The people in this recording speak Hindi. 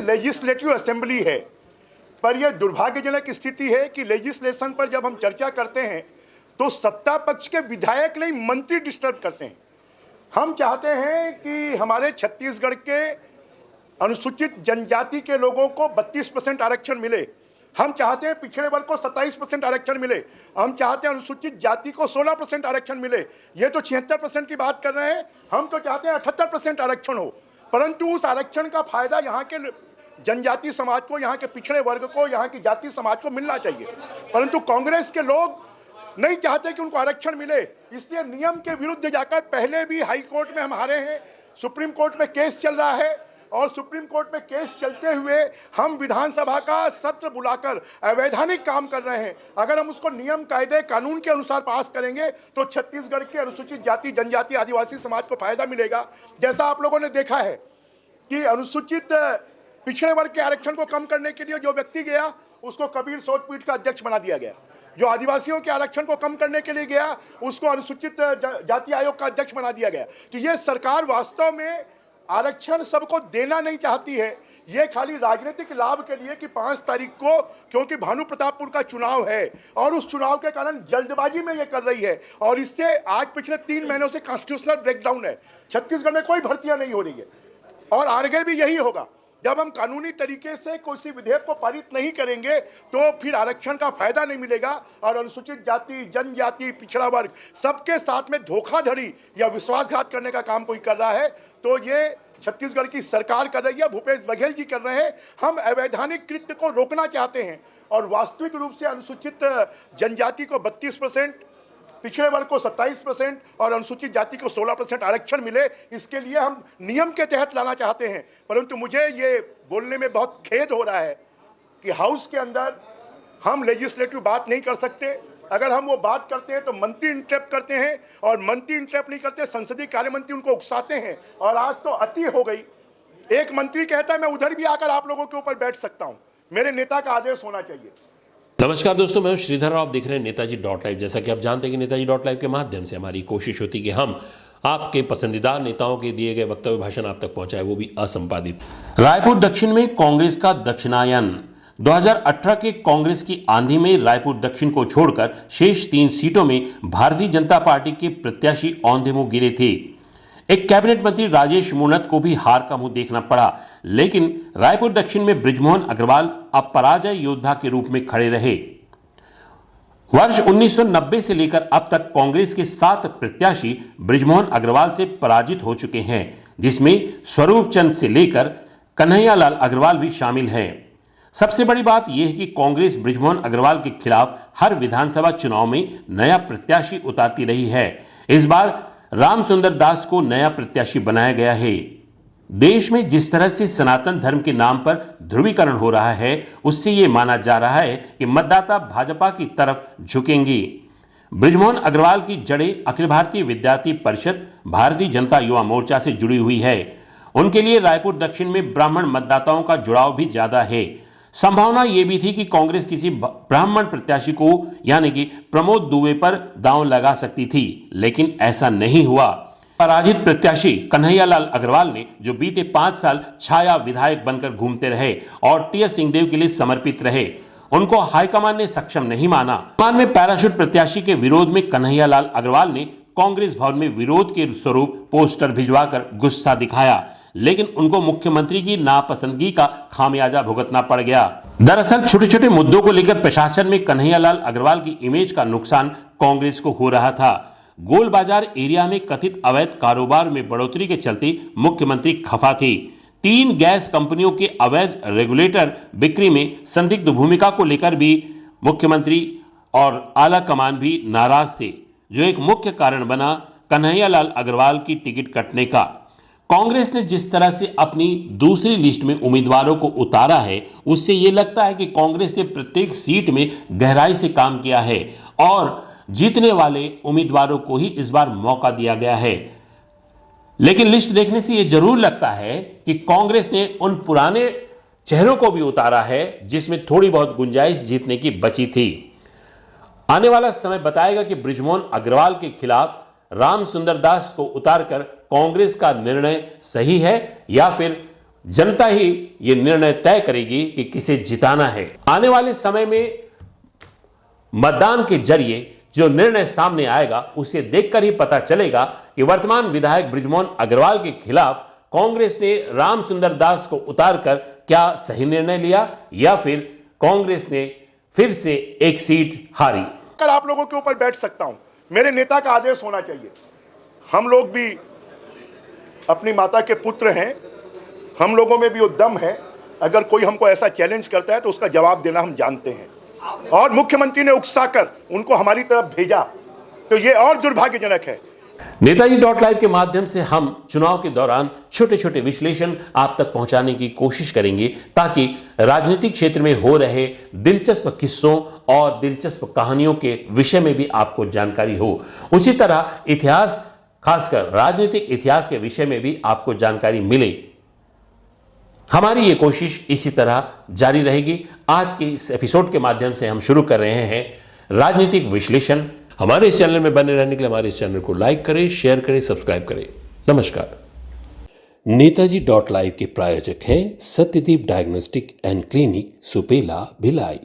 लेजिस्लेटिव असेंबली है, पर यह दुर्भाग्यजनक स्थिति है कि लेजिस्लेशन पर जब हम चर्चा करते हैं तो सत्ता पक्ष के विधायक नहीं मंत्री डिस्टर्ब करते हैं। हम चाहते हैं कि हमारे छत्तीसगढ़ के अनुसूचित जनजाति के लोगों को 32% आरक्षण मिले। हम चाहते हैं पिछड़े वर्ग को 27% आरक्षण मिले। हम चाहते हैं अनुसूचित जाति को 16% आरक्षण मिले। ये तो 76% की बात कर रहे हैं, हम तो चाहते हैं 78% आरक्षण हो। परंतु उस आरक्षण का फायदा यहाँ के जनजाति समाज को, यहाँ के पिछड़े वर्ग को, यहाँ की जाति समाज को मिलना चाहिए। परंतु कांग्रेस के लोग नहीं चाहते कि उनको आरक्षण मिले, इसलिए नियम के विरुद्ध जाकर पहले भी हाई कोर्ट में हम हारे हैं, सुप्रीम कोर्ट में केस चल रहा है और सुप्रीम कोर्ट में केस चलते हुए हम विधानसभा का सत्र बुलाकर अवैधानिक काम कर रहे हैं। अगर हम उसको नियम कायदे कानून के अनुसार पास करेंगे तो छत्तीसगढ़ के अनुसूचित जाति जनजाति आदिवासी समाज को फायदा मिलेगा। जैसा आप लोगों ने देखा है कि अनुसूचित पिछड़े वर्ग के आरक्षण को कम करने के लिए जो व्यक्ति गया उसको कबीर सोचपीठ का अध्यक्ष बना दिया गया। जो आदिवासियों के आरक्षण को कम करने के लिए गया उसको अनुसूचित जाति आयोग का अध्यक्ष बना दिया गया। तो ये सरकार वास्तव में आरक्षण सबको देना नहीं चाहती है, ये खाली राजनीतिक लाभ के लिए कि 5 तारीख को क्योंकि भानु प्रतापपुर का चुनाव है और उस चुनाव के कारण जल्दबाजी में ये कर रही है। और इससे आज पिछले 3 महीनों से कॉन्स्टिट्यूशनल ब्रेकडाउन है, छत्तीसगढ़ में कोई भर्तियां नहीं हो रही है और आगे भी यही होगा। जब हम कानूनी तरीके से किसी विधेयक को पारित नहीं करेंगे तो फिर आरक्षण का फायदा नहीं मिलेगा और अनुसूचित जाति जनजाति पिछड़ा वर्ग सबके साथ में धोखाधड़ी या विश्वासघात करने का काम कोई कर रहा है तो ये छत्तीसगढ़ की सरकार कर रही है, भूपेश बघेल जी कर रहे हैं। हम अवैधानिक कृत्य को रोकना चाहते हैं और वास्तविक रूप से अनुसूचित जनजाति को 32%, पिछड़े वर्ग को 27% और अनुसूचित जाति को 16% आरक्षण मिले, इसके लिए हम नियम के तहत लाना चाहते हैं। परंतु मुझे ये बोलने में बहुत खेद हो रहा है कि हाउस के अंदर हम लेजिस्लेटिव बात नहीं कर सकते। अगर हम वो बात करते हैं तो मंत्री इंटरप्ट करते हैं और मंत्री इंटरप्ट नहीं करते, संसदीय कार्य मंत्री उनको उकसाते हैं और आज तो अति हो गई। एक मंत्री कहता है मैं उधर भी आकर आप लोगों के ऊपर बैठ सकता हूं, मेरे नेता का आदेश होना चाहिए। नमस्कार दोस्तों, मैं हूं श्रीधर और आप देख रहे हैं नेताजी .live। जैसा कि आप जानते हैं कि नेताजी .live के माध्यम से हमारी कोशिश होती है कि हम आपके पसंदीदा नेताओं के दिए गए वक्तव्य भाषण आप तक पहुंचाए, वो भी असंपादित। रायपुर दक्षिण में कांग्रेस का दक्षिणायन। 2018 के कांग्रेस की आंधी में रायपुर दक्षिण को छोड़कर शेष 3 सीटों में भारतीय जनता पार्टी के प्रत्याशी औंधे मुंह गिरे थे। एक कैबिनेट मंत्री राजेश मूणत को भी हार का मुंह देखना पड़ा, लेकिन रायपुर दक्षिण में बृजमोहन अग्रवाल अब पराजय योद्धा के रूप में खड़े रहे। वर्ष 1990 से लेकर अब तक कांग्रेस के 7 प्रत्याशी बृजमोहन अग्रवाल से पराजित हो चुके हैं, जिसमें स्वरूप चंद से लेकर कन्हैयालाल अग्रवाल भी शामिल हैं। सबसे बड़ी बात यह है कि कांग्रेस बृजमोहन अग्रवाल के खिलाफ हर विधानसभा चुनाव में नया प्रत्याशी उतारती रही है। इस बार रामसुंदर दास को नया प्रत्याशी बनाया गया है। देश में जिस तरह से सनातन धर्म के नाम पर ध्रुवीकरण हो रहा है, उससे यह माना जा रहा है कि मतदाता भाजपा की तरफ झुकेंगे। बृजमोहन अग्रवाल की जड़ें अखिल भारतीय विद्यार्थी परिषद, भारतीय जनता युवा मोर्चा से जुड़ी हुई है। उनके लिए रायपुर दक्षिण में ब्राह्मण मतदाताओं का जुड़ाव भी ज्यादा है। संभावना यह भी थी कि कांग्रेस किसी ब्राह्मण प्रत्याशी को यानी कि प्रमोद दुबे पर दांव लगा सकती थी, लेकिन ऐसा नहीं हुआ। पराजित प्रत्याशी कन्हैयालाल अग्रवाल ने, जो बीते 5 साल छाया विधायक बनकर घूमते रहे और टीएस सिंहदेव के लिए समर्पित रहे, उनको हाईकमान ने सक्षम नहीं माना। हाईकमान में पैराशूट प्रत्याशी के विरोध में कन्हैयालाल अग्रवाल ने कांग्रेस भवन में विरोध के स्वरूप पोस्टर भिजवाकर गुस्सा दिखाया, लेकिन उनको मुख्यमंत्री की नापसंदगी का खामियाजा भुगतना पड़ गया। दरअसल छोटे छोटे मुद्दों को लेकर प्रशासन में कन्हैयालाल अग्रवाल की इमेज का नुकसान कांग्रेस को हो रहा था। गोल बाजार एरिया में कथित अवैध कारोबार में बढ़ोतरी के चलते मुख्यमंत्री खफा थे। 3 गैस कंपनियों के अवैध रेगुलेटर बिक्री में संदिग्ध भूमिका को लेकर भी मुख्यमंत्री और आला कमान भी नाराज थे, जो एक मुख्य कारण बना कन्हैयालाल अग्रवाल की टिकट कटने का। कांग्रेस ने जिस तरह से अपनी दूसरी लिस्ट में उम्मीदवारों को उतारा है, उससे यह लगता है कि कांग्रेस ने प्रत्येक सीट में गहराई से काम किया है और जीतने वाले उम्मीदवारों को ही इस बार मौका दिया गया है। लेकिन लिस्ट देखने से यह जरूर लगता है कि कांग्रेस ने उन पुराने चेहरों को भी उतारा है जिसमें थोड़ी बहुत गुंजाइश जीतने की बची थी। आने वाला समय बताएगा कि बृजमोहन अग्रवाल के खिलाफ रामसुंदर दास को उतारकर कांग्रेस का निर्णय सही है या फिर जनता ही ये निर्णय तय करेगी कि किसे जिताना है। आने वाले समय में मतदान के जरिए जो निर्णय सामने आएगा उसे देखकर ही पता चलेगा कि वर्तमान विधायक बृजमोहन अग्रवाल के खिलाफ कांग्रेस ने राम सुंदर दास को उतारकर क्या सही निर्णय लिया या फिर कांग्रेस ने फिर से एक सीट हारी। कर आप लोगों के ऊपर बैठ सकता हूं, मेरे नेता का आदेश होना चाहिए। हम लोग भी अपनी माता के पुत्र हैं, हम लोगों में भी वो दम है। अगर कोई हमको ऐसा चैलेंज करता है तो उसका जवाब देना हम जानते हैं। और मुख्यमंत्री ने उकसाकर उनको हमारी तरफ भेजा, तो ये और दुर्भाग्यजनक है। नेताजी .live के माध्यम से हम चुनाव के दौरान छोटे छोटे विश्लेषण आप तक पहुंचाने की कोशिश करेंगे ताकि राजनीतिक क्षेत्र में हो रहे दिलचस्प किस्सों और दिलचस्प कहानियों के विषय में भी आपको जानकारी हो। उसी तरह इतिहास, खासकर राजनीतिक इतिहास के विषय में भी आपको जानकारी मिले। हमारी ये कोशिश इसी तरह जारी रहेगी। आज के इस एपिसोड के माध्यम से हम शुरू कर रहे हैं राजनीतिक विश्लेषण। हमारे इस चैनल में बने रहने के लिए हमारे इस चैनल को लाइक करें, शेयर करें, सब्सक्राइब करें। नमस्कार। नेताजी .live के प्रायोजक हैं Satyadeep diagnostic and clinic, Supela, Bhilai.